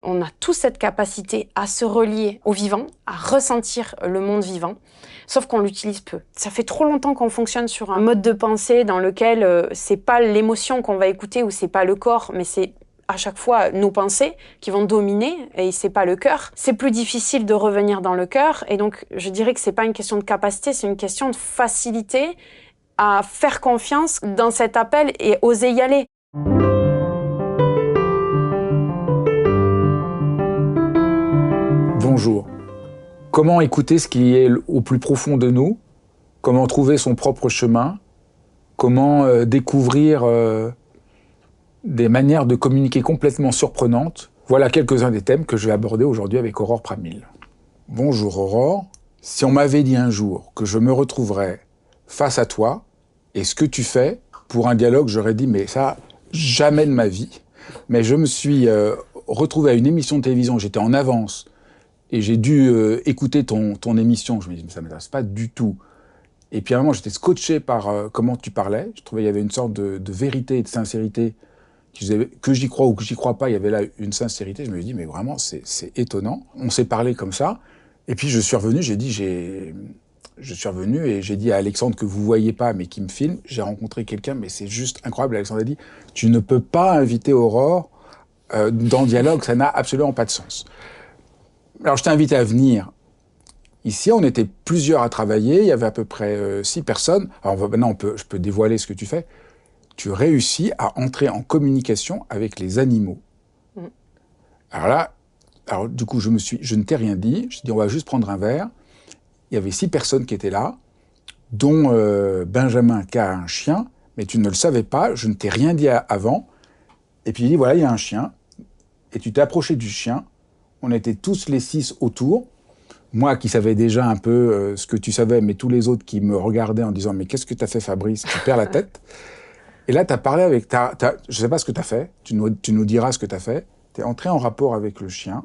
On a tous cette capacité à se relier au vivant, à ressentir le monde vivant, sauf qu'on l'utilise peu. Ça fait trop longtemps qu'on fonctionne sur un mode de pensée dans lequel c'est pas l'émotion qu'on va écouter ou c'est pas le corps, mais c'est à chaque fois nos pensées qui vont dominer et c'est pas le cœur. C'est plus difficile de revenir dans le cœur et donc je dirais que c'est pas une question de capacité, c'est une question de facilité à faire confiance dans cet appel et oser y aller. Bonjour. Comment écouter ce qui est au plus profond de nous? Comment trouver son propre chemin? Comment découvrir des manières de communiquer complètement surprenantes? Voilà quelques-uns des thèmes que je vais aborder aujourd'hui avec Aurore Pramil. Bonjour Aurore. Si on m'avait dit un jour que je me retrouverais face à toi et ce que tu fais pour un dialogue, j'aurais dit mais ça, jamais de ma vie. Mais je me suis retrouvé à une émission de télévision, j'étais en avance, et j'ai dû écouter ton émission. Je me dis, mais ça ne m'intéresse pas du tout. Et puis à un moment, j'étais scotché par comment tu parlais. Je trouvais qu'il y avait une sorte de vérité et de sincérité. Que j'y crois ou que j'y crois pas, il y avait là une sincérité. Je me suis dit, mais vraiment, c'est étonnant. On s'est parlé comme ça. Et puis je suis revenu, je suis revenu et j'ai dit à Alexandre, que vous voyez pas, mais qui me filme, j'ai rencontré quelqu'un, mais c'est juste incroyable. Alexandre a dit, tu ne peux pas inviter Aurore dans le dialogue, ça n'a absolument pas de sens. Alors, je t'ai invité à venir. Ici, on était plusieurs à travailler. Il y avait à peu près 6 personnes. Alors maintenant, je peux dévoiler ce que tu fais. Tu réussis à entrer en communication avec les animaux. Mmh. Alors du coup, je ne t'ai rien dit. Je t'ai dit, on va juste prendre un verre. Il y avait 6 personnes qui étaient là, dont Benjamin qui a un chien, mais tu ne le savais pas. Je ne t'ai rien dit avant. Et puis il dit, voilà, il y a un chien. Et tu t'es approché du chien. On était tous les 6 autour. Moi qui savais déjà un peu ce que tu savais, mais tous les autres qui me regardaient en disant « Mais qu'est-ce que tu as fait, Fabrice? Tu perds la tête ». Et là, tu as parlé avec... je ne sais pas ce que tu as fait, tu nous diras ce que tu as fait. Tu es entré en rapport avec le chien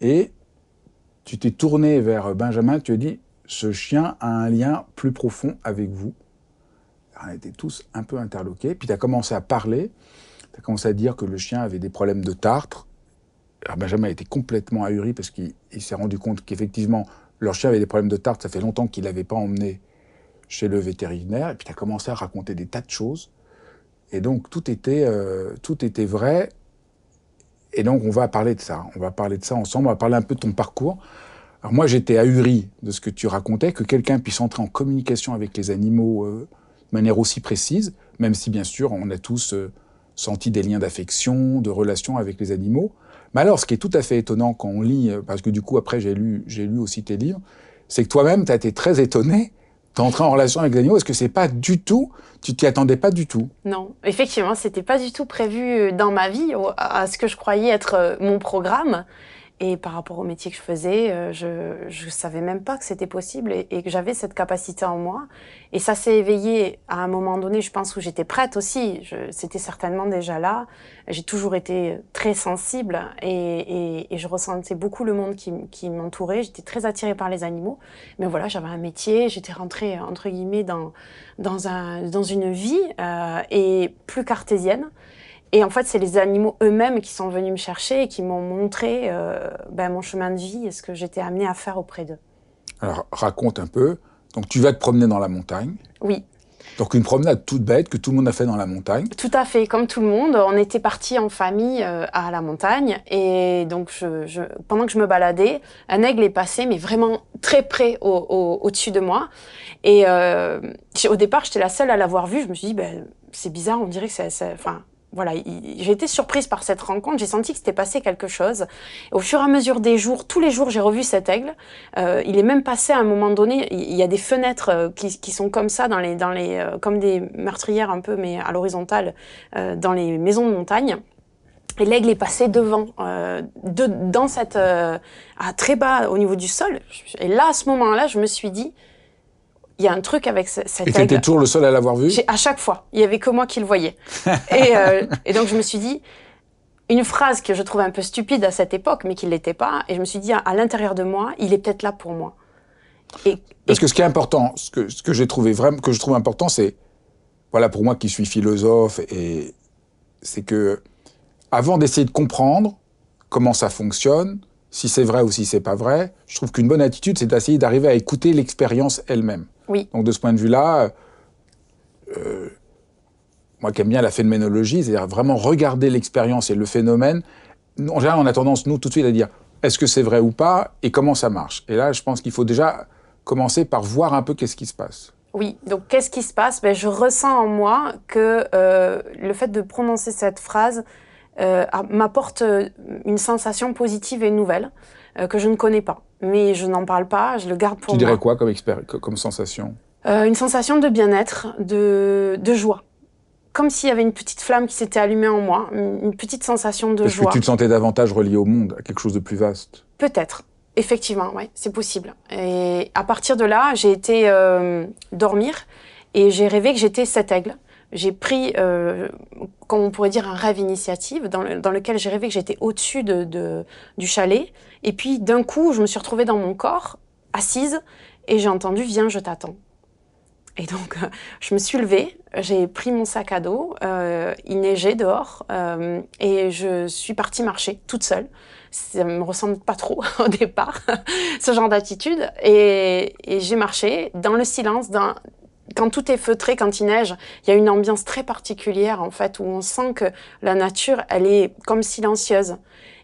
et tu t'es tourné vers Benjamin, tu lui as dit « Ce chien a un lien plus profond avec vous ». On était tous un peu interloqués. Puis tu as commencé à parler, tu as commencé à dire que le chien avait des problèmes de tartre. Alors Benjamin a été complètement ahuri parce qu'il s'est rendu compte qu'effectivement, leur chien avait des problèmes de tartre. Ça fait longtemps qu'il ne l'avait pas emmené chez le vétérinaire. Et puis tu as commencé à raconter des tas de choses. Et donc tout était vrai. Et donc on va parler de ça. On va parler de ça ensemble. On va parler un peu de ton parcours. Alors moi j'étais ahuri de ce que tu racontais, que quelqu'un puisse entrer en communication avec les animaux de manière aussi précise, même si bien sûr on a tous senti des liens d'affection, de relation avec les animaux. Mais alors, ce qui est tout à fait étonnant quand on lit, parce que du coup, après, j'ai lu aussi tes livres, c'est que toi-même, tu as été très étonné d'entrer en relation avec les animaux. Est-ce que c'est pas du tout, tu t'y attendais pas du tout? Non, effectivement, c'était pas du tout prévu dans ma vie, à ce que je croyais être mon programme. Et par rapport au métier que je faisais, je savais même pas que c'était possible et que j'avais cette capacité en moi. Et ça s'est éveillé à un moment donné, je pense, où j'étais prête aussi. C'était certainement déjà là. J'ai toujours été très sensible et je ressentais beaucoup le monde qui m'entourait. J'étais très attirée par les animaux. Mais voilà, j'avais un métier, j'étais rentrée, entre guillemets, dans une vie et plus cartésienne. Et en fait, c'est les animaux eux-mêmes qui sont venus me chercher et qui m'ont montré mon chemin de vie et ce que j'étais amenée à faire auprès d'eux. Alors, raconte un peu. Donc, tu vas te promener dans la montagne. Oui. Donc, une promenade toute bête que tout le monde a fait dans la montagne. Tout à fait, comme tout le monde. On était partis en famille à la montagne. Et donc, pendant que je me baladais, un aigle est passé, mais vraiment très près au-dessus de moi. Et au départ, j'étais la seule à l'avoir vu. Je me suis dit, c'est bizarre, on dirait que c'est voilà, j'ai été surprise par cette rencontre, j'ai senti que s'était passé quelque chose. Et au fur et à mesure des jours, tous les jours, j'ai revu cet aigle. Il est même passé à un moment donné, il y a des fenêtres qui sont comme ça, comme des meurtrières un peu, mais à l'horizontale, dans les maisons de montagne. Et l'aigle est passé devant, dans cette, très bas au niveau du sol. Et là, à ce moment-là, je me suis dit, il y a un truc avec cet aigle. Et tu étais toujours le seul à l'avoir vu? À chaque fois. Il n'y avait que moi qui le voyais. Et donc, je me suis dit, une phrase que je trouvais un peu stupide à cette époque, mais qui ne l'était pas. Et je me suis dit, à l'intérieur de moi, il est peut-être là pour moi. Parce que ce qui est important, ce que j'ai trouvé vraiment, que je trouve important, c'est, voilà, pour moi qui suis philosophe, et c'est que, avant d'essayer de comprendre, comment ça fonctionne, si c'est vrai ou si c'est pas vrai. Je trouve qu'une bonne attitude, c'est d'essayer d'arriver à écouter l'expérience elle-même. Oui. Donc de ce point de vue-là, moi qui aime bien la phénoménologie, c'est-à-dire vraiment regarder l'expérience et le phénomène. En général, on a tendance, nous, tout de suite à dire est-ce que c'est vrai ou pas et comment ça marche. Et là, je pense qu'il faut déjà commencer par voir un peu qu'est-ce qui se passe. Oui, donc qu'est-ce qui se passe? Je ressens en moi que le fait de prononcer cette phrase m'apporte une sensation positive et nouvelle que je ne connais pas. Mais je n'en parle pas, je le garde pour moi. Tu dirais quoi comme sensation? Une sensation de bien-être, de joie. Comme s'il y avait une petite flamme qui s'était allumée en moi, une petite sensation de joie. Parce que tu te sentais davantage relié au monde, à quelque chose de plus vaste. Peut-être. Effectivement, oui, c'est possible. Et à partir de là, j'ai été dormir et j'ai rêvé que j'étais cet aigle. J'ai pris, comme on pourrait dire, un rêve initiative dans lequel j'ai rêvé que j'étais au-dessus du chalet. Et puis, d'un coup, je me suis retrouvée dans mon corps, assise, et j'ai entendu « Viens, je t'attends ». Et donc, je me suis levée, j'ai pris mon sac à dos, il neigeait dehors, et je suis partie marcher toute seule. Ça me ressemble pas trop au départ, ce genre d'attitude. Et j'ai marché dans le silence, quand tout est feutré, quand il neige, il y a une ambiance très particulière, en fait, où on sent que la nature, elle est comme silencieuse.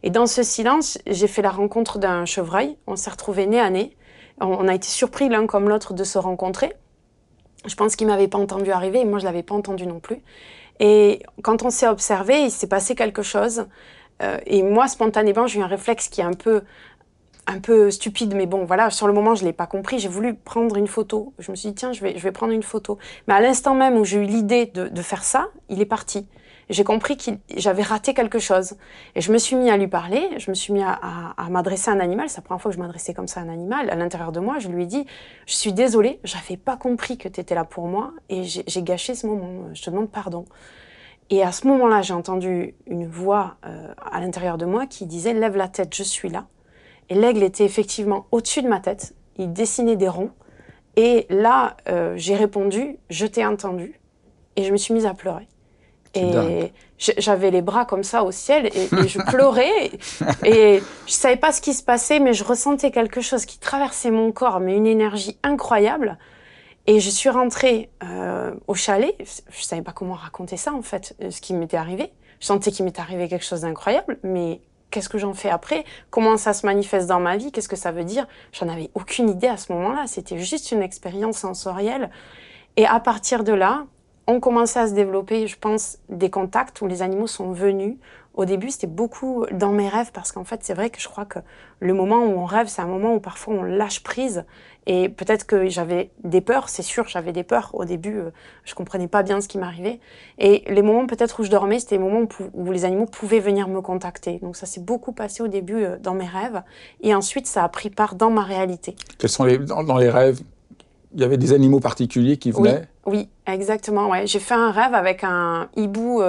Et dans ce silence, j'ai fait la rencontre d'un chevreuil. On s'est retrouvés nez à nez. On a été surpris l'un comme l'autre de se rencontrer. Je pense qu'il ne m'avait pas entendu arriver et moi, je ne l'avais pas entendu non plus. Et quand on s'est observé, il s'est passé quelque chose. Et moi, spontanément, j'ai eu un réflexe qui est un peu stupide, mais bon, voilà, sur le moment, je ne l'ai pas compris. J'ai voulu prendre une photo. Je me suis dit, tiens, je vais prendre une photo. Mais à l'instant même où j'ai eu l'idée de faire ça, il est parti. J'ai compris que j'avais raté quelque chose. Et je me suis mis à lui parler, je me suis mis à m'adresser à un animal. C'est la première fois que je m'adressais comme ça à un animal. À l'intérieur de moi, je lui ai dit, je suis désolée, je n'avais pas compris que tu étais là pour moi et j'ai gâché ce moment. Je te demande pardon. Et à ce moment-là, j'ai entendu une voix à l'intérieur de moi qui disait, lève la tête, je suis là. Et l'aigle était effectivement au-dessus de ma tête. Il dessinait des ronds. Et là, j'ai répondu, je t'ai entendu. Et je me suis mise à pleurer. Et j'avais les bras comme ça au ciel et je pleurais. Et je savais pas ce qui se passait, mais je ressentais quelque chose qui traversait mon corps, mais une énergie incroyable. Et je suis rentrée au chalet. Je savais pas comment raconter ça, en fait, ce qui m'était arrivé. Je sentais qu'il m'était arrivé quelque chose d'incroyable, mais qu'est-ce que j'en fais après? Comment ça se manifeste dans ma vie? Qu'est-ce que ça veut dire? J'en avais aucune idée à ce moment-là. C'était juste une expérience sensorielle. Et à partir de là, on commençait à se développer, je pense, des contacts où les animaux sont venus. Au début, c'était beaucoup dans mes rêves parce qu'en fait, c'est vrai que je crois que le moment où on rêve, c'est un moment où parfois on lâche prise. Et peut-être que j'avais des peurs, c'est sûr, j'avais des peurs. Au début, je comprenais pas bien ce qui m'arrivait. Et les moments peut-être où je dormais, c'était les moments où les animaux pouvaient venir me contacter. Donc ça s'est beaucoup passé au début dans mes rêves. Et ensuite, ça a pris part dans ma réalité. Quels sont dans les rêves? Il y avait des animaux particuliers qui venaient? Oui, exactement. Ouais. J'ai fait un rêve avec un hibou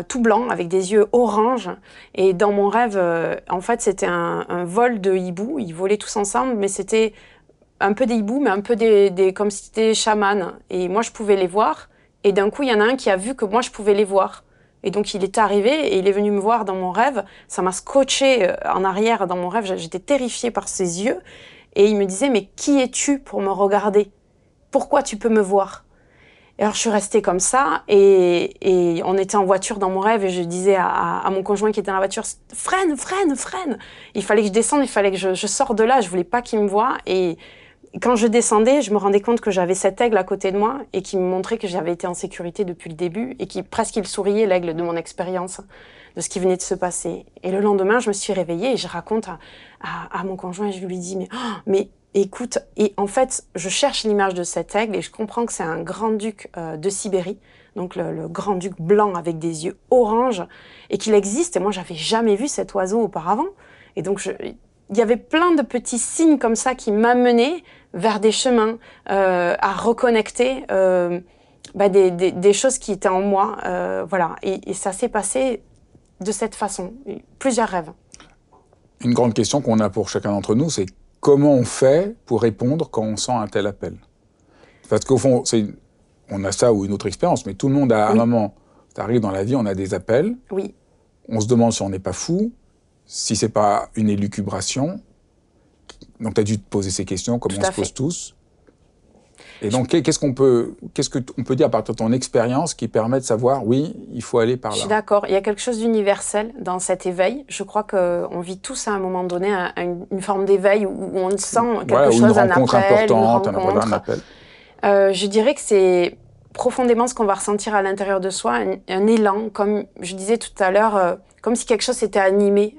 tout blanc, avec des yeux orange. Et dans mon rêve, en fait, c'était un vol de hiboux. Ils volaient tous ensemble, mais c'était un peu des hiboux, mais un peu comme si c'était des chamans. Et moi, je pouvais les voir. Et d'un coup, il y en a un qui a vu que moi, je pouvais les voir. Et donc, il est arrivé et il est venu me voir dans mon rêve. Ça m'a scotché en arrière dans mon rêve. J'étais terrifiée par ses yeux. Et il me disait, mais qui es-tu pour me regarder? Pourquoi tu peux me voir? Et alors je suis restée comme ça et on était en voiture dans mon rêve et je disais à mon conjoint qui était dans la voiture, freine, freine, freine. Il fallait que je descende, il fallait que je sorte de là, je voulais pas qu'il me voie. Et quand je descendais, je me rendais compte que j'avais cet aigle à côté de moi et qui me montrait que j'avais été en sécurité depuis le début et qui presque il souriait, l'aigle de mon expérience, de ce qui venait de se passer. Et le lendemain, je me suis réveillée et je raconte à mon conjoint et je lui dis, mais écoute, et en fait, je cherche l'image de cet aigle et je comprends que c'est un grand-duc de Sibérie, donc le grand-duc blanc avec des yeux orange, et qu'il existe. Et moi, j'avais jamais vu cet oiseau auparavant. Et donc, il y avait plein de petits signes comme ça qui m'amenaient vers des chemins, à reconnecter des choses qui étaient en moi. Voilà. Et ça s'est passé de cette façon, plusieurs rêves. Une grande question qu'on a pour chacun d'entre nous, c'est comment on fait pour répondre quand on sent un tel appel? Parce qu'au fond, on a ça ou une autre expérience, mais tout le monde a un moment, ça arrive dans la vie, on a des appels, oui. On se demande si on n'est pas fou, si c'est pas une élucubration. Donc tu as dû te poser ces questions, comme Tout on à se pose fait. tous. Et donc, qu'est-ce qu'on peut dire à partir de ton expérience qui permet de savoir, oui, il faut aller par Je suis là? d'accord. Il y a quelque chose d'universel dans cet éveil. Je crois qu'on vit tous à un moment donné une forme d'éveil où on sent Ouais, quelque ou une chose, un rencontre appel, une importante, voilà, un rencontre. appel. Je dirais que c'est profondément ce qu'on va ressentir à l'intérieur de soi, un élan, comme je disais tout à l'heure, comme si quelque chose s'était animé,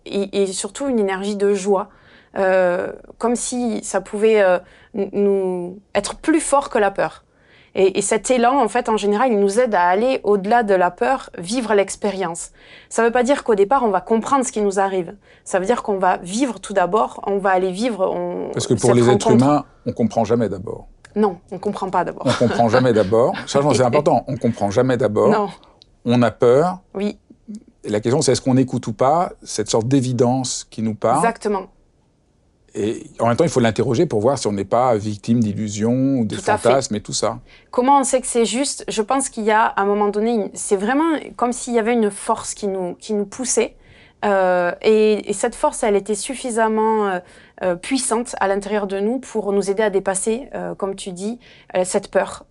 et surtout une énergie de joie, comme si ça pouvait nous être plus fort que la peur. Et cet élan, en fait, en général, il nous aide à aller au-delà de la peur, vivre l'expérience. Ça ne veut pas dire qu'au départ, on va comprendre ce qui nous arrive. Ça veut dire qu'on va vivre tout d'abord, on va aller vivre Parce que pour cette les êtres rencontre. humains, on comprend jamais d'abord. Non, on ne comprend pas d'abord. On comprend jamais d'abord. Ça, c'est important. On comprend jamais d'abord. Non, On a peur. oui, Et la question, c'est est-ce qu'on écoute ou pas cette sorte d'évidence qui nous parle. exactement. Et en même temps, il faut l'interroger pour voir si on n'est pas victime d'illusions ou de Tout à fait. fantasmes et tout ça. Comment on sait que c'est juste? Je pense qu'il y a, à un moment donné, c'est vraiment comme s'il y avait une force qui nous poussait. Et cette force, elle était suffisamment puissante à l'intérieur de nous pour nous aider à dépasser, comme tu dis, cette peur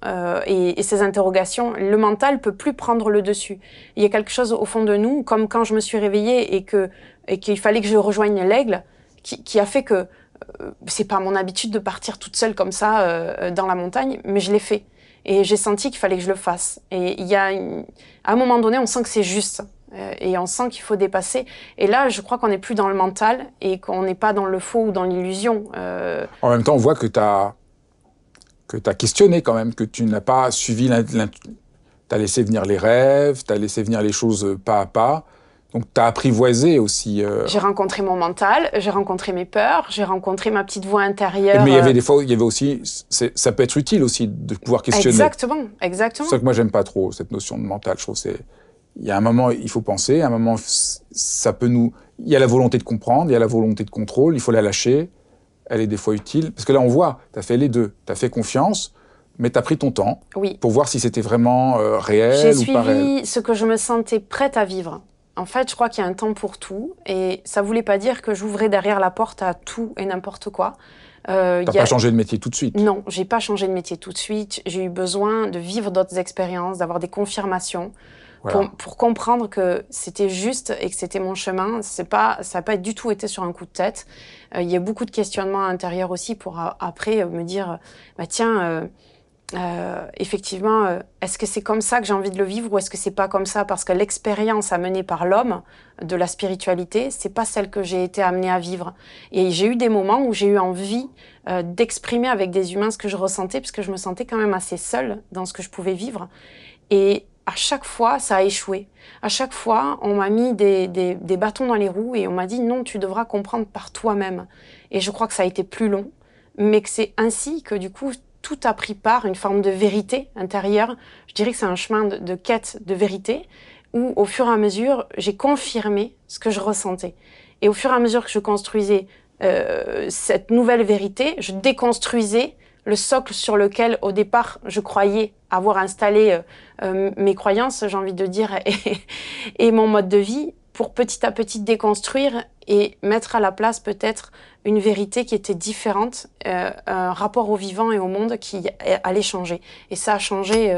et ces interrogations. Le mental peut plus prendre le dessus. Il y a quelque chose au fond de nous, comme quand je me suis réveillée et qu'il fallait que je rejoigne l'aigle, qui a fait que c'est pas mon habitude de partir toute seule comme ça dans la montagne, mais je l'ai fait. Et j'ai senti qu'il fallait que je le fasse. Et à un moment donné, on sent que c'est juste. Et on sent qu'il faut dépasser. Et là, je crois qu'on n'est plus dans le mental et qu'on n'est pas dans le faux ou dans l'illusion. En même temps, on voit que tu as questionné quand même, que tu n'as pas suivi, tu as laissé venir les rêves, tu as laissé venir les choses pas à pas. Donc tu as apprivoisé aussi. J'ai rencontré mon mental, j'ai rencontré mes peurs, j'ai rencontré ma petite voix intérieure. Mais il y avait des fois, il y avait aussi, ça peut être utile aussi de pouvoir questionner. Exactement, exactement. C'est ça que moi j'aime pas trop, cette notion de mental. Je trouve il y a un moment, il faut penser, à un moment, ça peut il y a la volonté de comprendre, il y a la volonté de contrôle, il faut la lâcher. Elle est des fois utile. Parce que là, on voit, tu as fait les deux. Tu as fait confiance, mais tu as pris ton temps Oui. pour voir si c'était vraiment réel J'ai ou pas réel. suivi ce que je me sentais prête à vivre. En fait, je crois qu'il y a un temps pour tout. Et ça voulait pas dire que j'ouvrais derrière la porte à tout et n'importe quoi. T'as pas changé de métier tout de suite. Non, j'ai pas changé de métier tout de suite. J'ai eu besoin de vivre d'autres expériences, d'avoir des confirmations. Voilà. Pour comprendre que c'était juste et que c'était mon chemin. Ça n'a pas du tout été sur un coup de tête. Il y a beaucoup de questionnements intérieurs aussi pour après me dire, bah tiens, effectivement, est-ce que c'est comme ça que j'ai envie de le vivre ou est-ce que c'est pas comme ça? Parce que l'expérience amenée par l'homme de la spiritualité, c'est pas celle que j'ai été amenée à vivre. Et j'ai eu des moments où j'ai eu envie d'exprimer avec des humains ce que je ressentais, parce que je me sentais quand même assez seule dans ce que je pouvais vivre. Et à chaque fois, ça a échoué. À chaque fois, on m'a mis des bâtons dans les roues et on m'a dit non, tu devras comprendre par toi-même. Et je crois que ça a été plus long, mais que c'est ainsi que du coup, tout a pris part, une forme de vérité intérieure. Je dirais que c'est un chemin de quête de vérité où, au fur et à mesure, j'ai confirmé ce que je ressentais. Et au fur et à mesure que je construisais cette nouvelle vérité, je déconstruisais le socle sur lequel, au départ, je croyais avoir installé mes croyances, j'ai envie de dire, et mon mode de vie, pour petit à petit déconstruire et mettre à la place peut-être une vérité qui était différente, un rapport au vivant et au monde qui allait changer. Et ça a changé,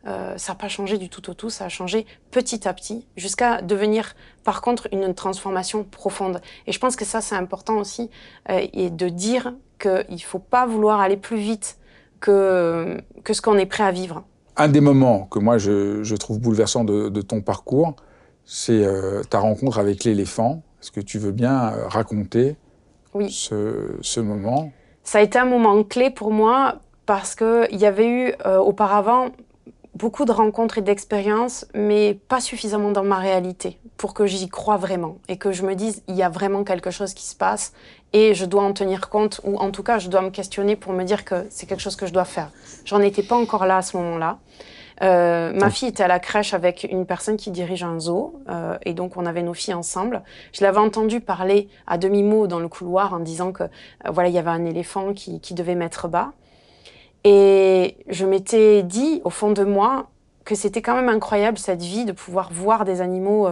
ça n'a pas changé du tout au tout, ça a changé petit à petit, jusqu'à devenir, par contre, une transformation profonde. Et je pense que ça, c'est important aussi, et de dire qu'il ne faut pas vouloir aller plus vite que ce qu'on est prêt à vivre. Un des moments que moi je trouve bouleversant de ton parcours, c'est ta rencontre avec l'éléphant. Est-ce que tu veux bien raconter oui. ce moment? Ça a été un moment clé pour moi parce qu'il y avait eu auparavant beaucoup de rencontres et d'expériences, mais pas suffisamment dans ma réalité pour que j'y croie vraiment et que je me dise il y a vraiment quelque chose qui se passe et je dois en tenir compte, ou en tout cas je dois me questionner pour me dire que c'est quelque chose que je dois faire. J'en étais pas encore là à ce moment-là. Ma fille était à la crèche avec une personne qui dirige un zoo et donc on avait nos filles ensemble. Je l'avais entendu parler à demi-mot dans le couloir en disant que voilà, il y avait un éléphant qui devait mettre bas. Et je m'étais dit au fond de moi que c'était quand même incroyable cette vie de pouvoir voir des animaux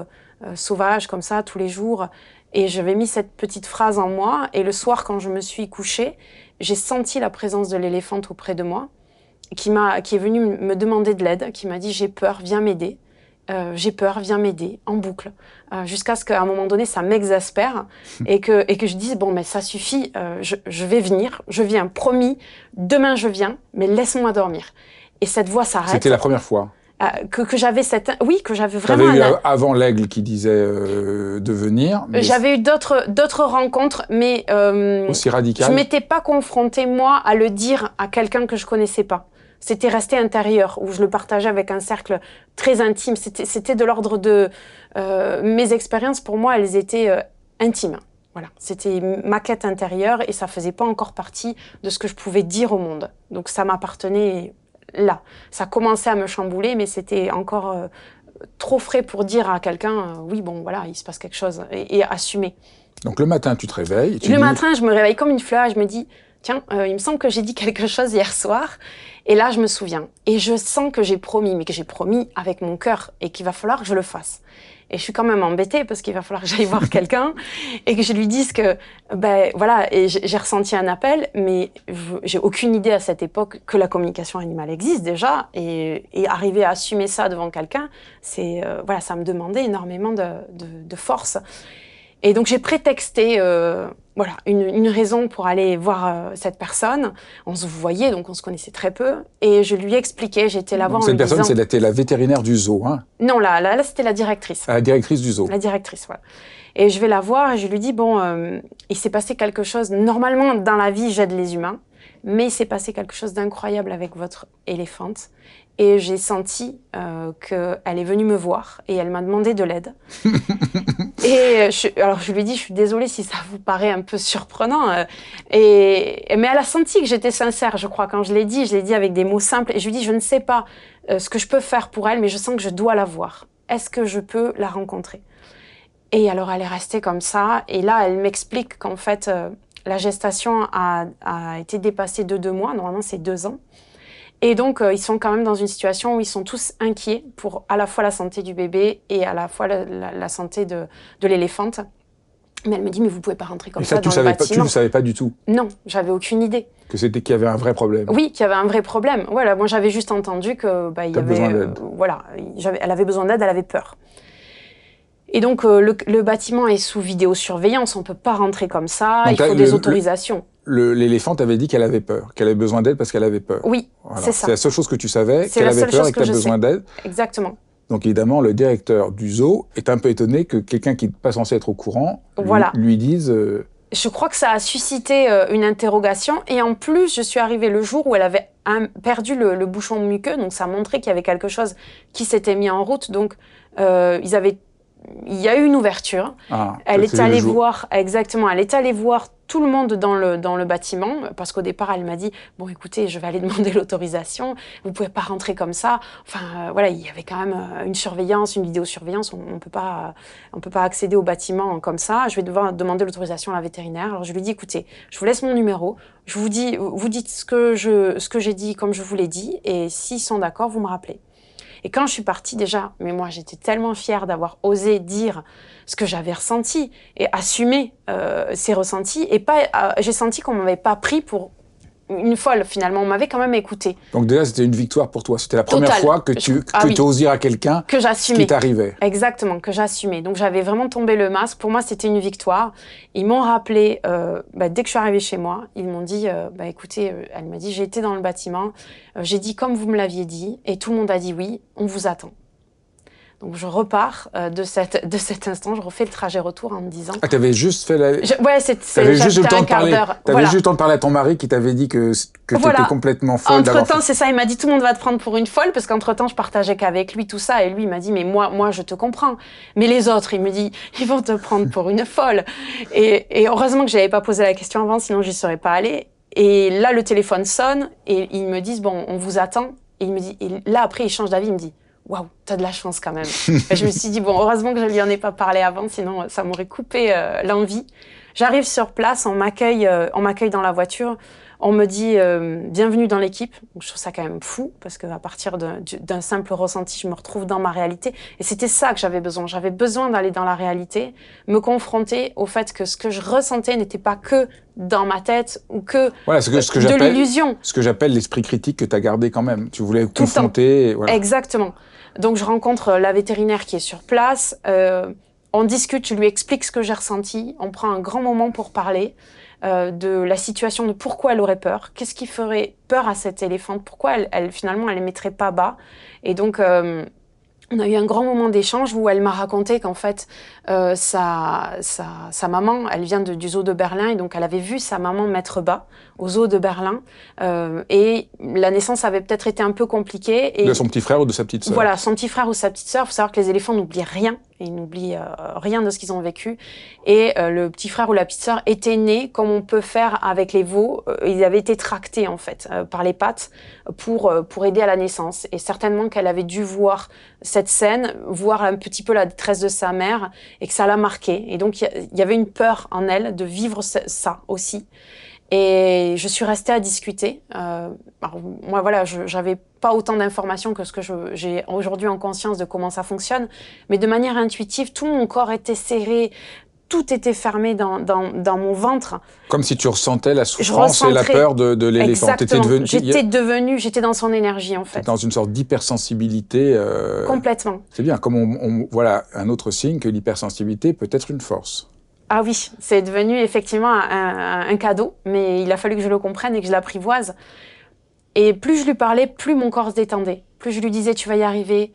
sauvages comme ça tous les jours Et j'avais mis cette petite phrase en moi. Et le soir, quand je me suis couchée, j'ai senti la présence de l'éléphante auprès de moi, qui est venue me demander de l'aide, qui m'a dit « j'ai peur, viens m'aider ». J'ai peur, viens m'aider, en boucle, jusqu'à ce qu'à un moment donné, ça m'exaspère et que je dise, bon, mais ça suffit, je vais venir, je viens, promis, demain je viens, mais laisse-moi dormir. Et cette voix s'arrête. C'était la première fois que j'avais oui, que j'avais vraiment... T'avais eu avant l'aigle qui disait de venir. J'avais eu d'autres rencontres, mais aussi radicales. Je m'étais pas confrontée, moi, à le dire à quelqu'un que je connaissais pas. C'était resté intérieur, où je le partageais avec un cercle très intime. C'était de l'ordre de... mes expériences, pour moi, elles étaient intimes. Voilà. C'était ma quête intérieure et ça faisait pas encore partie de ce que je pouvais dire au monde. Donc ça m'appartenait là. Ça commençait à me chambouler, mais c'était encore trop frais pour dire à quelqu'un oui, bon, voilà, il se passe quelque chose, et assumer. Donc le matin, tu te réveilles. Le matin, je me réveille comme une fleur et je me dis... Tiens, il me semble que j'ai dit quelque chose hier soir. Et là, je me souviens. Et je sens que j'ai promis, mais que j'ai promis avec mon cœur et qu'il va falloir que je le fasse. Et je suis quand même embêtée parce qu'il va falloir que j'aille voir quelqu'un et que je lui dise que, ben voilà, et j'ai ressenti un appel, mais j'ai aucune idée à cette époque que la communication animale existe déjà. Et arriver à assumer ça devant quelqu'un, c'est, voilà, ça me demandait énormément de force. Et donc j'ai prétexté voilà, une raison pour aller voir cette personne. On se voyait, donc on se connaissait très peu. Et je lui expliquais, j'étais là voir en lui disant... Cette personne, c'était la vétérinaire du zoo, hein? Non, là c'était la directrice. La directrice du zoo. La directrice, voilà. Et je vais la voir et je lui dis, bon, il s'est passé quelque chose. Normalement, dans la vie, j'aide les humains. Mais il s'est passé quelque chose d'incroyable avec votre éléphante. Et j'ai senti qu'elle est venue me voir et elle m'a demandé de l'aide. Et alors je lui ai dit, je suis désolée si ça vous paraît un peu surprenant. Mais elle a senti que j'étais sincère, je crois, quand je l'ai dit avec des mots simples. Et je lui ai dit, je ne sais pas ce que je peux faire pour elle, mais je sens que je dois la voir. Est-ce que je peux la rencontrer? Et alors elle est restée comme ça. Et là, elle m'explique qu'en fait, la gestation a été dépassée de 2 mois. Normalement, c'est 2 ans. Et donc, ils sont quand même dans une situation où ils sont tous inquiets pour à la fois la santé du bébé et à la fois la santé de l'éléphante. Mais elle me dit, mais vous pouvez pas rentrer comme ça dans le bâtiment. Tu ne savais pas du tout? Non, j'avais aucune idée. Qu'il y avait un vrai problème? Oui, qu'il y avait un vrai problème. Voilà, moi j'avais juste entendu que il y avait, voilà, elle avait besoin d'aide, elle avait peur. Et donc, le bâtiment est sous vidéosurveillance, on peut pas rentrer comme ça, donc, il faut des autorisations. L'éléphant t'avait dit qu'elle avait peur, qu'elle avait besoin d'aide parce qu'elle avait peur. Oui, voilà. C'est ça. C'est la seule chose que tu savais, qu'elle avait peur et que tu as besoin d'aide. Exactement. Donc évidemment, le directeur du zoo est un peu étonné que quelqu'un qui n'est pas censé être au courant lui dise... Je crois que ça a suscité une interrogation. Et en plus, je suis arrivée le jour où elle avait perdu le bouchon muqueux. Donc ça montrait qu'il y avait quelque chose qui s'était mis en route. Donc il y a eu une ouverture. Elle est allée voir, exactement, elle est allée voir tout le monde dans le bâtiment, parce qu'au départ, elle m'a dit, bon, écoutez, je vais aller demander l'autorisation, vous pouvez pas rentrer comme ça. Enfin, voilà, il y avait quand même une surveillance, une vidéosurveillance, on peut pas accéder au bâtiment comme ça. Je vais devoir demander l'autorisation à la vétérinaire. Alors, je lui dis, écoutez, je vous laisse mon numéro, vous dites ce que j'ai dit comme je vous l'ai dit, et s'ils sont d'accord, vous me rappelez. Et quand je suis partie déjà, mais moi j'étais tellement fière d'avoir osé dire ce que j'avais ressenti et assumer ces ressentis. Et j'ai senti qu'on m'avait pas pris pour une folle finalement, on m'avait quand même écoutée. Donc déjà c'était une victoire pour toi, c'était la première fois que tu oses dire à quelqu'un ce qui t'arrivait. Exactement, que j'assumais. Donc j'avais vraiment tombé le masque, pour moi c'était une victoire. Ils m'ont rappelé, dès que je suis arrivée chez moi, ils m'ont dit, écoutez, elle m'a dit, j'ai été dans le bâtiment, j'ai dit comme vous me l'aviez dit, et tout le monde a dit oui, on vous attend. Donc je repars de cet instant, je refais le trajet retour en me disant... Ah, t'avais juste fait la... T'avais juste le temps de parler. T'avais juste le temps de parler à ton mari qui t'avait dit que t'étais complètement folle. Entre-temps, c'est ça, il m'a dit tout le monde va te prendre pour une folle, parce qu'entre-temps, je partageais qu'avec lui tout ça, et lui il m'a dit mais moi je te comprends. Mais les autres, il me dit ils vont te prendre pour une folle. Et heureusement que j'avais pas posé la question avant, sinon j'y serais pas allée. Et là le téléphone sonne et ils me disent bon on vous attend. Et il me dit, et là après il change d'avis, il me dit waouh, t'as de la chance quand même. Et je me suis dit, bon, heureusement que je lui en ai pas parlé avant, sinon ça m'aurait coupé l'envie. J'arrive sur place, on m'accueille dans la voiture. On me dit bienvenue dans l'équipe. Je trouve ça quand même fou parce qu'à partir d'un simple ressenti, je me retrouve dans ma réalité. Et c'était ça que j'avais besoin. J'avais besoin d'aller dans la réalité, me confronter au fait que ce que je ressentais n'était pas que dans ma tête ou que, voilà, de l'illusion. Ce que j'appelle l'esprit critique que tu as gardé quand même. Tu voulais confronter. Voilà. Exactement. Donc je rencontre la vétérinaire qui est sur place. On discute, je lui explique ce que j'ai ressenti. On prend un grand moment pour parler. De la situation, de pourquoi elle aurait peur, qu'est-ce qui ferait peur à cette éléphante, pourquoi finalement elle ne mettrait pas bas. Et donc on a eu un grand moment d'échange où elle m'a raconté qu'en fait sa maman, elle vient du zoo de Berlin et donc elle avait vu sa maman mettre bas au zoo de Berlin et la naissance avait peut-être été un peu compliquée. Et de son petit frère ou de sa petite sœur. Voilà, son petit frère ou sa petite sœur. Il faut savoir que les éléphants n'oublient rien. Ils n'oublient rien de ce qu'ils ont vécu. Et le petit frère ou la petite sœur était né comme on peut faire avec les veaux. Ils avaient été tractés en fait par les pattes pour aider à la naissance. Et certainement qu'elle avait dû voir cette scène, voir un petit peu la détresse de sa mère et que ça l'a marquée. Et donc il y avait une peur en elle de vivre ça aussi. Et je suis restée à discuter. Alors, moi, voilà, j'avais pas autant d'informations que ce que j'ai aujourd'hui en conscience de comment ça fonctionne, mais de manière intuitive, tout mon corps était serré, tout était fermé dans mon ventre. Comme si tu ressentais la souffrance et la peur de l'éléphant. Exactement. J'étais dans son énergie, en fait. Dans une sorte d'hypersensibilité. Complètement. C'est bien, comme voilà un autre signe que l'hypersensibilité peut être une force. Ah oui, c'est devenu effectivement un cadeau, mais il a fallu que je le comprenne et que je l'apprivoise. Et plus je lui parlais, plus mon corps se détendait. Plus je lui disais, tu vas y arriver,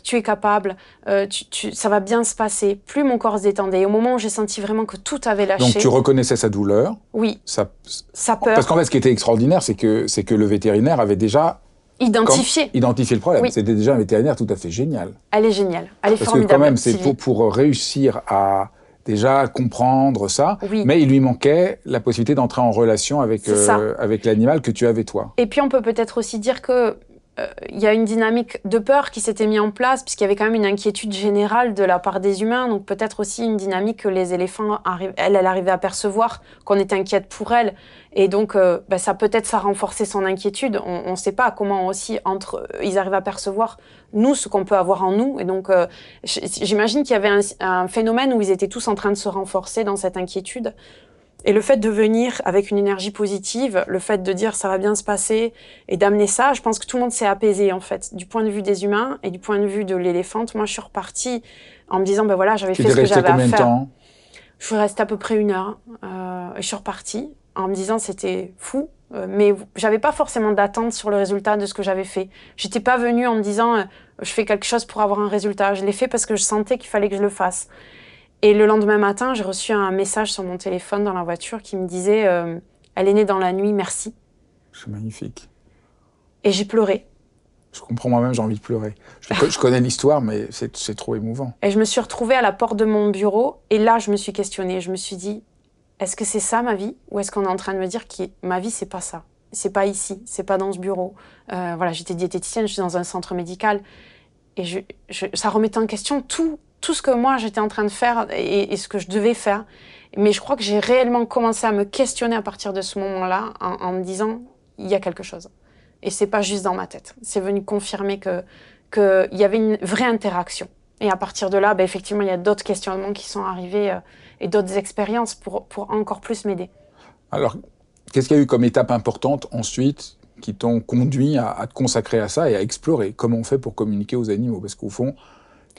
tu es capable, ça va bien se passer. Plus mon corps se détendait. Et au moment où j'ai senti vraiment que tout avait lâché... Donc tu reconnaissais sa douleur. Oui, sa peur. Parce qu'en fait, ce qui était extraordinaire, c'est que le vétérinaire avait déjà... Identifié le problème. Oui. C'était déjà un vétérinaire tout à fait génial. Elle est géniale, elle est formidable. Parce que quand même, c'est pour réussir à... déjà comprendre ça, oui. Mais il lui manquait la possibilité d'entrer en relation avec l'animal que tu avais toi. Et puis on peut peut-être aussi dire que il y a une dynamique de peur qui s'était mise en place, puisqu'il y avait quand même une inquiétude générale de la part des humains, donc peut-être aussi une dynamique que les éléphants, elle arrivait à percevoir, qu'on était inquiète pour elle, et donc ça a renforcé son inquiétude. On ne sait pas comment aussi ils arrivent à percevoir nous ce qu'on peut avoir en nous, et donc j'imagine qu'il y avait un phénomène où ils étaient tous en train de se renforcer dans cette inquiétude. Et le fait de venir avec une énergie positive, le fait de dire ça va bien se passer et d'amener ça, je pense que tout le monde s'est apaisé en fait, du point de vue des humains et du point de vue de l'éléphante. Moi, je suis repartie en me disant ben voilà, j'avais fait ce que j'avais à faire. Tu es resté combien de temps ? Je suis restée à peu près 1 heure. Et je suis repartie en me disant c'était fou, mais j'avais pas forcément d'attente sur le résultat de ce que j'avais fait. J'étais pas venue en me disant je fais quelque chose pour avoir un résultat. Je l'ai fait parce que je sentais qu'il fallait que je le fasse. Et le lendemain matin, j'ai reçu un message sur mon téléphone dans la voiture qui me disait « Elle est née dans la nuit, merci ». C'est magnifique. Et j'ai pleuré. Je comprends moi-même, j'ai envie de pleurer. Je connais l'histoire, mais c'est trop émouvant. Et je me suis retrouvée à la porte de mon bureau, et là, je me suis questionnée. Je me suis dit, est-ce que c'est ça ma vie ? Ou est-ce qu'on est en train de me dire que ma vie, c'est pas ça ? C'est pas ici, c'est pas dans ce bureau. Voilà, j'étais diététicienne, je suis dans un centre médical. Et ça remettait en question tout ce que moi j'étais en train de faire et ce que je devais faire. Mais je crois que j'ai réellement commencé à me questionner à partir de ce moment-là en me disant il y a quelque chose. Et c'est pas juste dans ma tête. C'est venu confirmer qu'il y avait une vraie interaction. Et à partir de là, effectivement, il y a d'autres questionnements qui sont arrivés et d'autres expériences pour encore plus m'aider. Alors, qu'est-ce qu'il y a eu comme étape importante ensuite qui t'ont conduit à te consacrer à ça et à explorer comment on fait pour communiquer aux animaux ? Parce qu'au fond,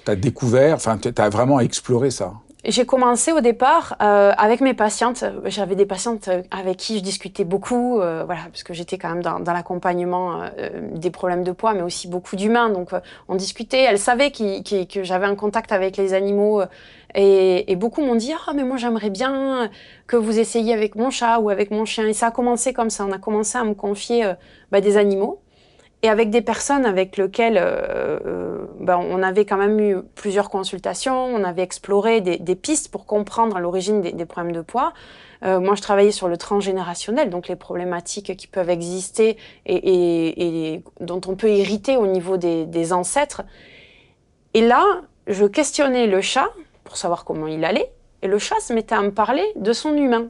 tu as découvert, tu as vraiment exploré ça. J'ai commencé au départ avec mes patientes. J'avais des patientes avec qui je discutais beaucoup, voilà, parce que j'étais quand même dans l'accompagnement des problèmes de poids, mais aussi beaucoup d'humains. Donc on discutait. Elles savaient que j'avais un contact avec les animaux et beaucoup m'ont dit « Ah, mais moi j'aimerais bien que vous essayiez avec mon chat ou avec mon chien ». Et ça a commencé comme ça. On a commencé à me confier des animaux. Et avec des personnes avec lesquelles on avait quand même eu plusieurs consultations, on avait exploré des pistes pour comprendre l'origine des problèmes de poids. Moi, je travaillais sur le transgénérationnel, donc les problématiques qui peuvent exister et dont on peut hériter au niveau des ancêtres. Et là, je questionnais le chat pour savoir comment il allait, et le chat se mettait à me parler de son humain.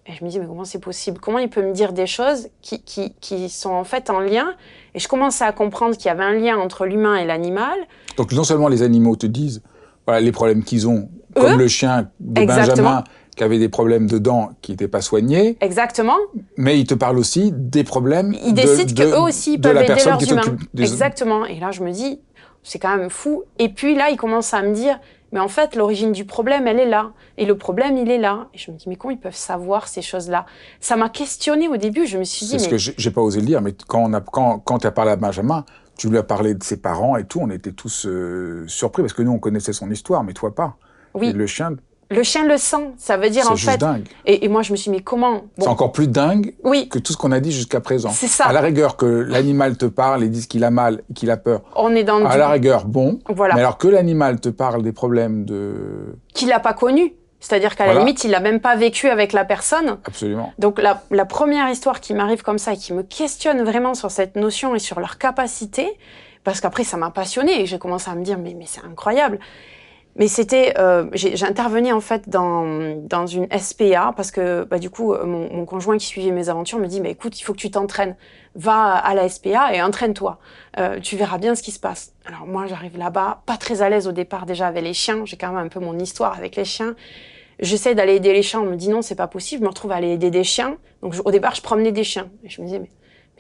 Et je me dis, mais comment c'est possible? Comment il peut me dire des choses qui sont en fait en lien? Et je commençais à comprendre qu'il y avait un lien entre l'humain et l'animal. Donc non seulement les animaux te disent voilà, les problèmes qu'ils ont, comme le chien de Exactement. Benjamin qui avait des problèmes de dents qui n'étaient pas soignés, Exactement. mais ils te parlent aussi des problèmes Ils décident qu'eux aussi ils peuvent aider leurs humains. des... Exactement. Et là, je me dis, c'est quand même fou. Et puis là, il commence à me dire, mais en fait, l'origine du problème, elle est là. Et le problème, il est là. Et je me dis, mais comment ils peuvent savoir ces choses-là? Ça m'a questionnée au début. Je me suis dit, C'est ce que j'ai pas osé le dire, mais quand tu as parlé à Benjamin, tu lui as parlé de ses parents et tout, on était tous surpris, parce que nous, on connaissait son histoire, mais toi pas. oui. Et le chien... Le chien le sent, ça veut dire en fait... C'est juste dingue. Et moi, je me suis dit, mais comment? Bon. C'est encore plus dingue oui. que tout ce qu'on a dit jusqu'à présent. C'est ça. À la rigueur, que l'animal te parle et dise qu'il a mal et qu'il a peur. On est dans à la rigueur, bon. Voilà. Mais alors que l'animal te parle des problèmes de... Qu'il n'a pas connu. C'est-à-dire qu'à la limite, il n'a même pas vécu avec la personne. Absolument. Donc la première histoire qui m'arrive comme ça et qui me questionne vraiment sur cette notion et sur leur capacité, parce qu'après, ça m'a passionnée et j'ai commencé à me dire, mais c'est incroyable. Mais c'était, j'intervenais en fait dans une SPA parce que du coup mon conjoint qui suivait mes aventures me dit mais écoute, il faut que tu t'entraînes, va à la SPA et entraîne-toi, tu verras bien ce qui se passe. Alors moi j'arrive là-bas, pas très à l'aise au départ déjà avec les chiens, j'ai quand même un peu mon histoire avec les chiens. J'essaie d'aller aider les chiens, on me dit non c'est pas possible, je me retrouve à aller aider des chiens. Donc au départ je promenais des chiens et je me disais mais